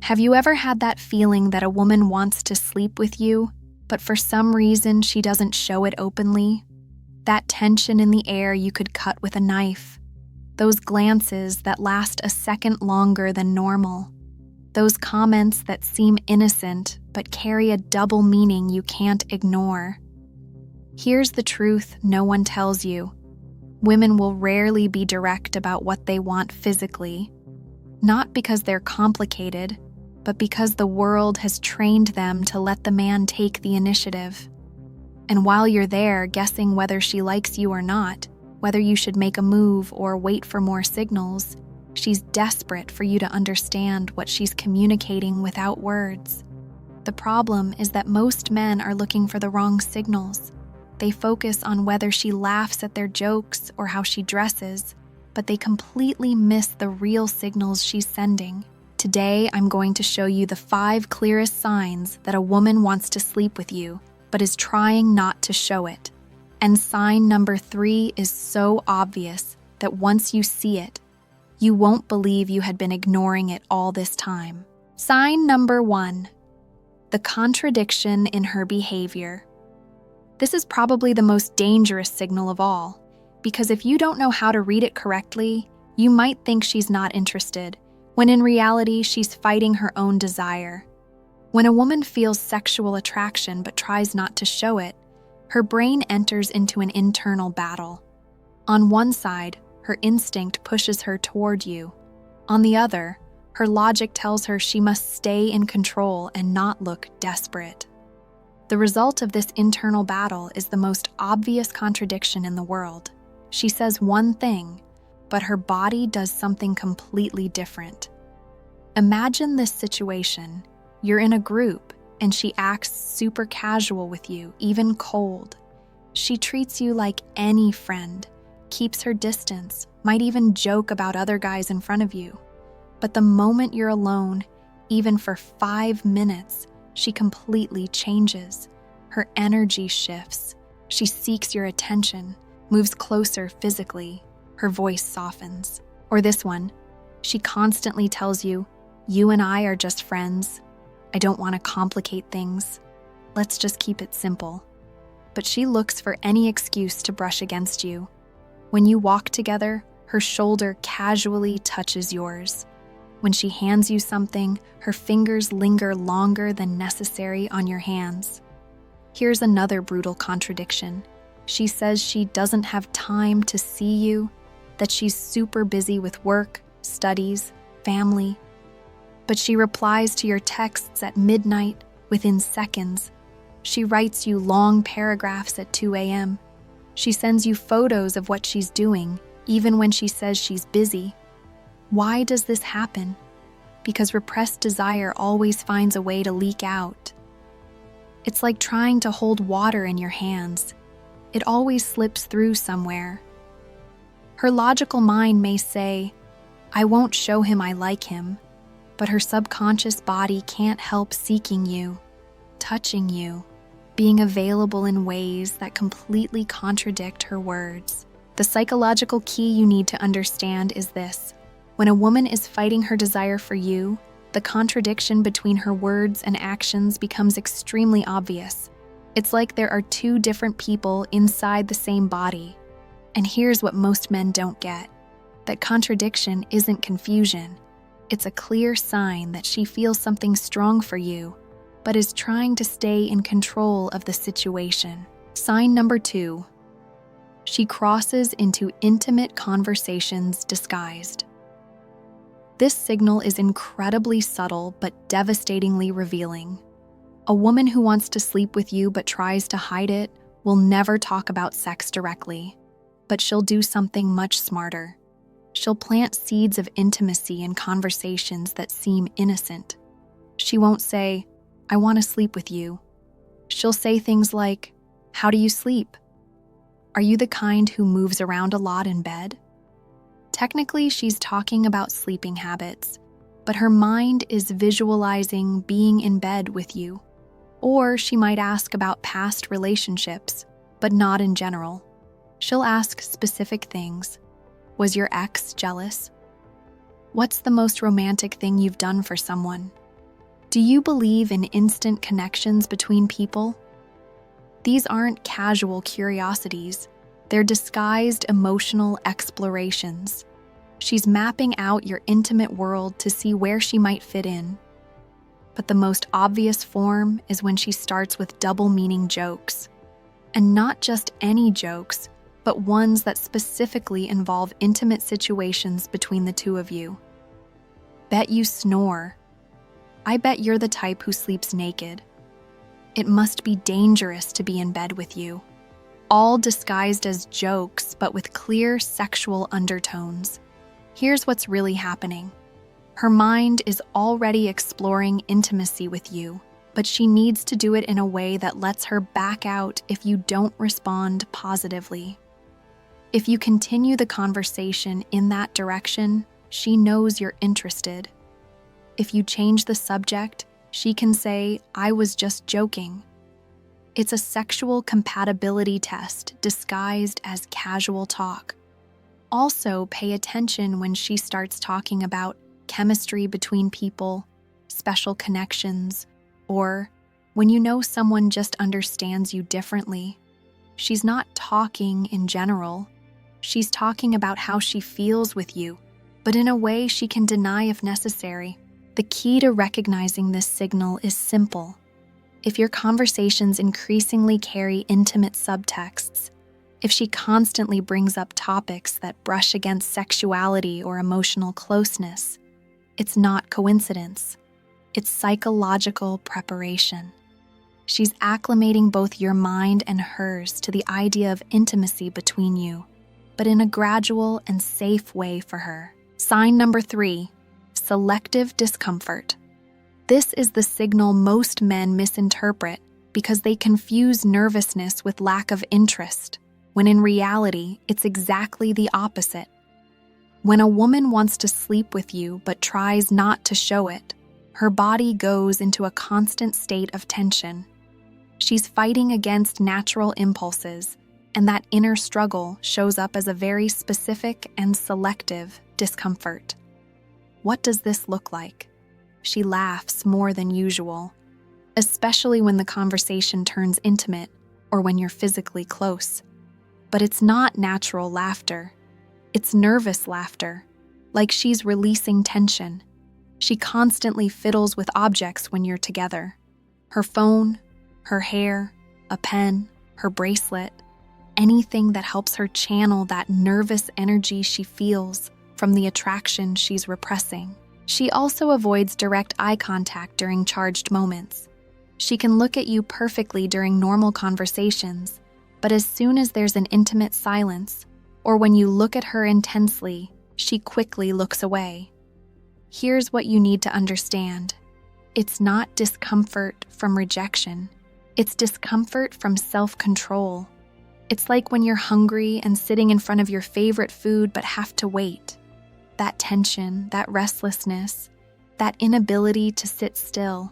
Have you ever had that feeling that a woman wants to sleep with you, but for some reason she doesn't show it openly? That tension in the air you could cut with a knife. Those glances that last a second longer than normal. Those comments that seem innocent but carry a double meaning you can't ignore. Here's the truth no one tells you. Women will rarely be direct about what they want physically, not because they're complicated, but because the world has trained them to let the man take the initiative. And while you're there guessing whether she likes you or not, whether you should make a move or wait for more signals, she's desperate for you to understand what she's communicating without words. The problem is that most men are looking for the wrong signals. They focus on whether she laughs at their jokes or how she dresses, but they completely miss the real signals she's sending. Today, I'm going to show you the 5 clearest signs that a woman wants to sleep with you, but is trying not to show it. And sign number 3 is so obvious that once you see it, you won't believe you had been ignoring it all this time. Sign number 1, the contradiction in her behavior. This is probably the most dangerous signal of all, because if you don't know how to read it correctly, you might think she's not interested, when in reality she's fighting her own desire. When a woman feels sexual attraction but tries not to show it, her brain enters into an internal battle. On one side, her instinct pushes her toward you. On the other, her logic tells her she must stay in control and not look desperate. The result of this internal battle is the most obvious contradiction in the world. She says one thing, but her body does something completely different. Imagine this situation. You're in a group, and she acts super casual with you, even cold. She treats you like any friend, keeps her distance, might even joke about other guys in front of you. But the moment you're alone, even for 5 minutes, she completely changes. Her energy shifts. She seeks your attention, moves closer physically. Her voice softens. Or this one, she constantly tells you, "You and I are just friends. I don't want to complicate things. Let's just keep it simple." But she looks for any excuse to brush against you. When you walk together, her shoulder casually touches yours. When she hands you something, her fingers linger longer than necessary on your hands. Here's another brutal contradiction. She says she doesn't have time to see you, that she's super busy with work, studies, family. But she replies to your texts at midnight, within seconds. She writes you long paragraphs at 2 a.m. She sends you photos of what she's doing, even when she says she's busy. Why does this happen? Because repressed desire always finds a way to leak out. It's like trying to hold water in your hands. It always slips through somewhere. Her logical mind may say, "I won't show him I like him," but her subconscious body can't help seeking you, touching you, being available in ways that completely contradict her words. The psychological key you need to understand is this. When a woman is fighting her desire for you, the contradiction between her words and actions becomes extremely obvious. It's like there are 2 different people inside the same body. And here's what most men don't get. That contradiction isn't confusion. It's a clear sign that she feels something strong for you, but is trying to stay in control of the situation. Sign number 2. She crosses into intimate conversations disguised. This signal is incredibly subtle but devastatingly revealing. A woman who wants to sleep with you but tries to hide it will never talk about sex directly, but she'll do something much smarter. She'll plant seeds of intimacy in conversations that seem innocent. She won't say, "I want to sleep with you." She'll say things like, "How do you sleep? Are you the kind who moves around a lot in bed?" Technically, she's talking about sleeping habits, but her mind is visualizing being in bed with you. Or she might ask about past relationships, but not in general. She'll ask specific things. Was your ex jealous? What's the most romantic thing you've done for someone? Do you believe in instant connections between people? These aren't casual curiosities. They're disguised emotional explorations. She's mapping out your intimate world to see where she might fit in. But the most obvious form is when she starts with double-meaning jokes. And not just any jokes, but ones that specifically involve intimate situations between the two of you. Bet you snore. I bet you're the type who sleeps naked. It must be dangerous to be in bed with you. All disguised as jokes, but with clear sexual undertones. Here's what's really happening. Her mind is already exploring intimacy with you, but she needs to do it in a way that lets her back out if you don't respond positively. If you continue the conversation in that direction, she knows you're interested. If you change the subject, she can say, "I was just joking." It's a sexual compatibility test disguised as casual talk. Also, pay attention when she starts talking about chemistry between people, special connections, or when you know someone just understands you differently. She's not talking in general. She's talking about how she feels with you, but in a way she can deny if necessary. The key to recognizing this signal is simple. If your conversations increasingly carry intimate subtexts, if she constantly brings up topics that brush against sexuality or emotional closeness, it's not coincidence. It's psychological preparation. She's acclimating both your mind and hers to the idea of intimacy between you, but in a gradual and safe way for her. Sign number 3, selective discomfort. This is the signal most men misinterpret because they confuse nervousness with lack of interest, when in reality, it's exactly the opposite. When a woman wants to sleep with you but tries not to show it, her body goes into a constant state of tension. She's fighting against natural impulses, and that inner struggle shows up as a very specific and selective discomfort. What does this look like? She laughs more than usual, especially when the conversation turns intimate or when you're physically close. But it's not natural laughter. It's nervous laughter, like she's releasing tension. She constantly fiddles with objects when you're together. Her phone, her hair, a pen, her bracelet, anything that helps her channel that nervous energy she feels from the attraction she's repressing. She also avoids direct eye contact during charged moments. She can look at you perfectly during normal conversations, but as soon as there's an intimate silence, or when you look at her intensely, she quickly looks away. Here's what you need to understand. It's not discomfort from rejection. It's discomfort from self-control. It's like when you're hungry and sitting in front of your favorite food but have to wait. That tension, that restlessness, that inability to sit still.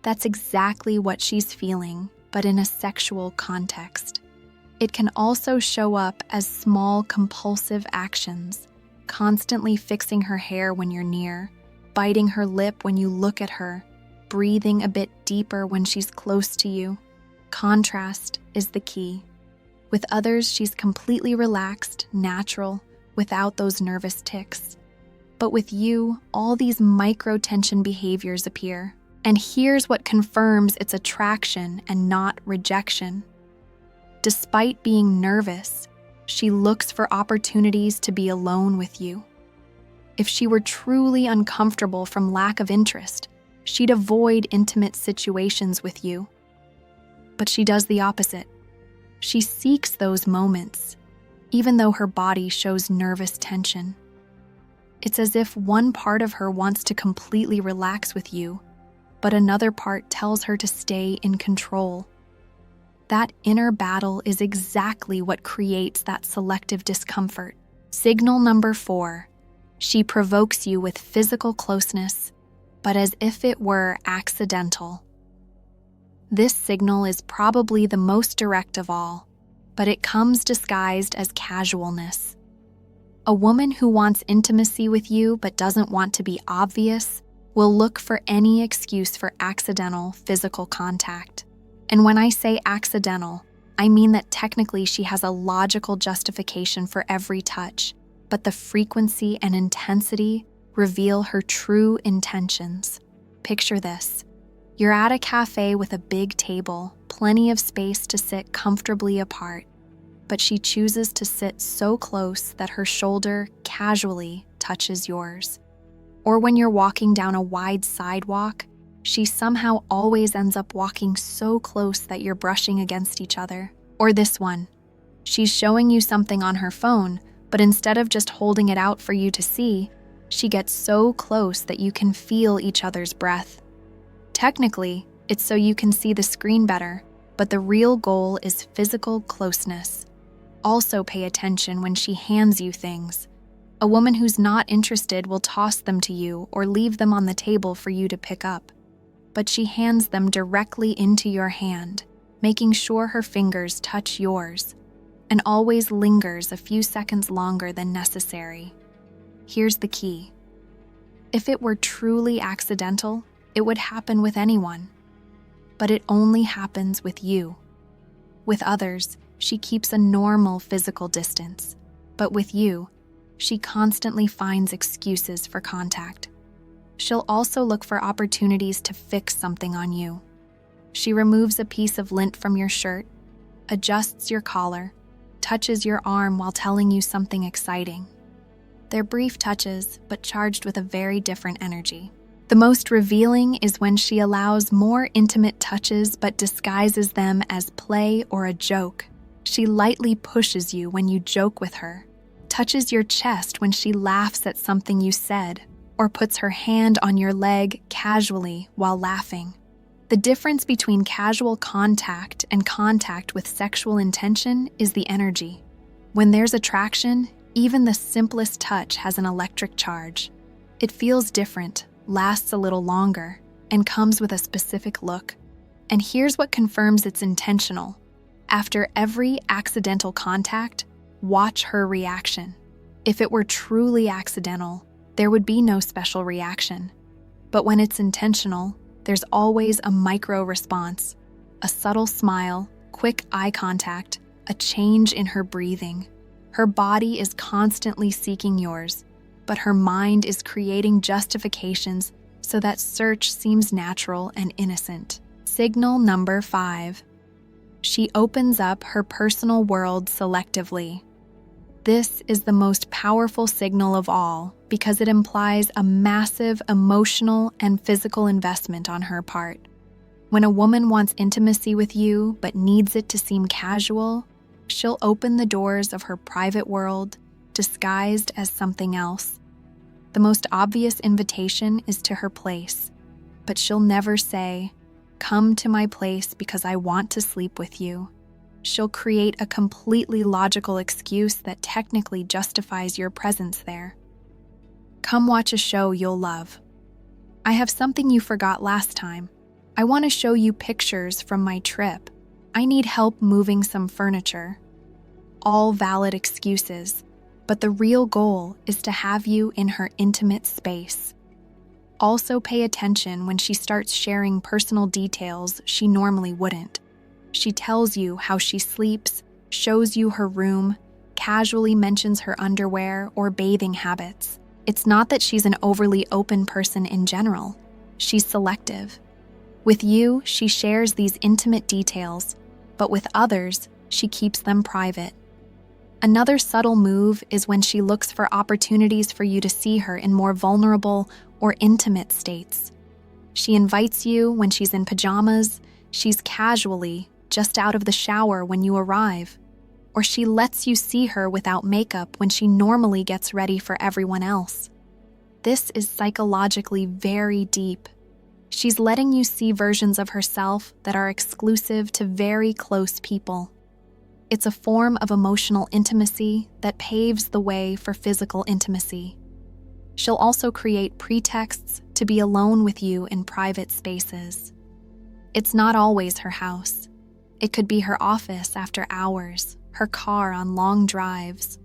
That's exactly what she's feeling, but in a sexual context. It can also show up as small compulsive actions, constantly fixing her hair when you're near, biting her lip when you look at her, breathing a bit deeper when she's close to you. Contrast is the key. With others, she's completely relaxed, natural, without those nervous tics. But with you, all these micro-tension behaviors appear. And here's what confirms its attraction and not rejection. Despite being nervous, she looks for opportunities to be alone with you. If she were truly uncomfortable from lack of interest, she'd avoid intimate situations with you. But she does the opposite. She seeks those moments, even though her body shows nervous tension. It's as if one part of her wants to completely relax with you, but another part tells her to stay in control. That inner battle is exactly what creates that selective discomfort. Signal number 4, she provokes you with physical closeness, but as if it were accidental. This signal is probably the most direct of all, but it comes disguised as casualness. A woman who wants intimacy with you but doesn't want to be obvious will look for any excuse for accidental physical contact. And when I say accidental, I mean that technically she has a logical justification for every touch, but the frequency and intensity reveal her true intentions. Picture this. You're at a cafe with a big table, plenty of space to sit comfortably apart, but she chooses to sit so close that her shoulder casually touches yours. Or when you're walking down a wide sidewalk, she somehow always ends up walking so close that you're brushing against each other. Or this one. She's showing you something on her phone, but instead of just holding it out for you to see, she gets so close that you can feel each other's breath. Technically, it's so you can see the screen better, but the real goal is physical closeness. Also pay attention when she hands you things. A woman who's not interested will toss them to you or leave them on the table for you to pick up. But she hands them directly into your hand, making sure her fingers touch yours, and always lingers a few seconds longer than necessary. Here's the key. If it were truly accidental, it would happen with anyone. But it only happens with you. With others, she keeps a normal physical distance. But with you, she constantly finds excuses for contact. She'll also look for opportunities to fix something on you. She removes a piece of lint from your shirt, adjusts your collar, touches your arm while telling you something exciting. They're brief touches, but charged with a very different energy. The most revealing is when she allows more intimate touches but disguises them as play or a joke. She lightly pushes you when you joke with her, touches your chest when she laughs at something you said, or puts her hand on your leg casually while laughing. The difference between casual contact and contact with sexual intention is the energy. When there's attraction, even the simplest touch has an electric charge. It feels different, lasts a little longer, and comes with a specific look. And here's what confirms it's intentional. After every accidental contact, watch her reaction. If it were truly accidental, there would be no special reaction. But when it's intentional, there's always a micro response, a subtle smile, quick eye contact, a change in her breathing. Her body is constantly seeking yours, but her mind is creating justifications so that search seems natural and innocent. Signal number 5. She opens up her personal world selectively. This is the most powerful signal of all because it implies a massive emotional and physical investment on her part. When a woman wants intimacy with you but needs it to seem casual, she'll open the doors of her private world, disguised as something else. The most obvious invitation is to her place, but she'll never say, "Come to my place because I want to sleep with you." She'll create a completely logical excuse that technically justifies your presence there. Come watch a show you'll love. I have something you forgot last time. I want to show you pictures from my trip. I need help moving some furniture. All valid excuses, but the real goal is to have you in her intimate space. Also pay attention when she starts sharing personal details she normally wouldn't. She tells you how she sleeps, shows you her room, casually mentions her underwear or bathing habits. It's not that she's an overly open person in general. She's selective. With you, she shares these intimate details, but with others, she keeps them private. Another subtle move is when she looks for opportunities for you to see her in more vulnerable or intimate states. She invites you when she's in pajamas, she's casually just out of the shower when you arrive, or she lets you see her without makeup when she normally gets ready for everyone else. This is psychologically very deep. She's letting you see versions of herself that are exclusive to very close people. It's a form of emotional intimacy that paves the way for physical intimacy. She'll also create pretexts to be alone with you in private spaces. It's not always her house. It could be her office after hours, her car on long drives,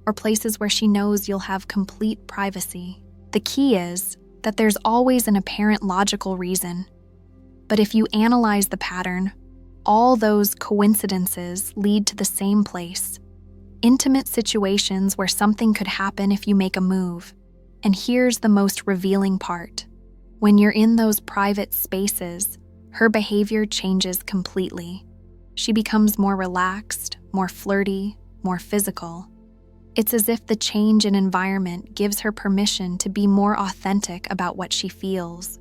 or places where she knows you'll have complete privacy. The key is, that there's always an apparent logical reason. But if you analyze the pattern, all those coincidences lead to the same place: intimate situations where something could happen if you make a move. And here's the most revealing part. When you're in those private spaces, her behavior changes completely. She becomes more relaxed, more flirty, more physical. It's as if the change in environment gives her permission to be more authentic about what she feels.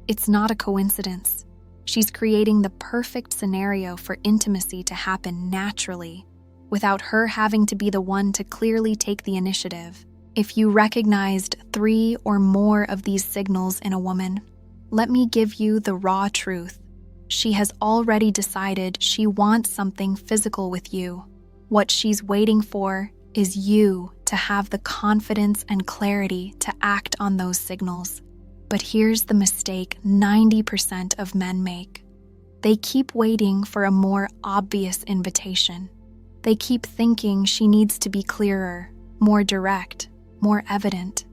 It's not a coincidence. She's creating the perfect scenario for intimacy to happen naturally, without her having to be the one to clearly take the initiative. If you recognized 3 or more of these signals in a woman, let me give you the raw truth. She has already decided she wants something physical with you. What she's waiting for is you to have the confidence and clarity to act on those signals. But here's the mistake 90% of men make. They keep waiting for a more obvious invitation. They keep thinking she needs to be clearer, more direct, more evident.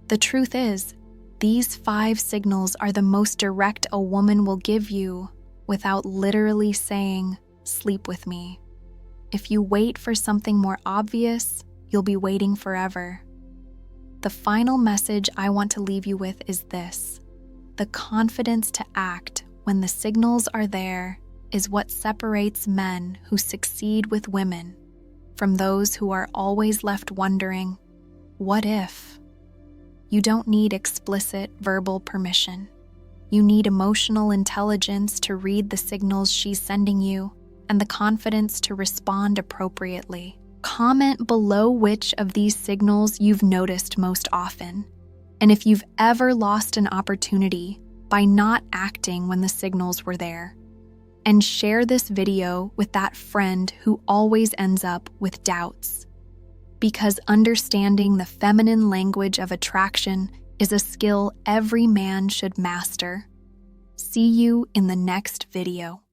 The truth is, these 5 signals are the most direct a woman will give you without literally saying, "Sleep with me." If you wait for something more obvious, you'll be waiting forever. The final message I want to leave you with is this: the confidence to act when the signals are there is what separates men who succeed with women from those who are always left wondering, what if? You don't need explicit verbal permission. You need emotional intelligence to read the signals she's sending you and the confidence to respond appropriately. Comment below which of these signals you've noticed most often, and if you've ever lost an opportunity by not acting when the signals were there. And share this video with that friend who always ends up with doubts. Because understanding the feminine language of attraction is a skill every man should master. See you in the next video.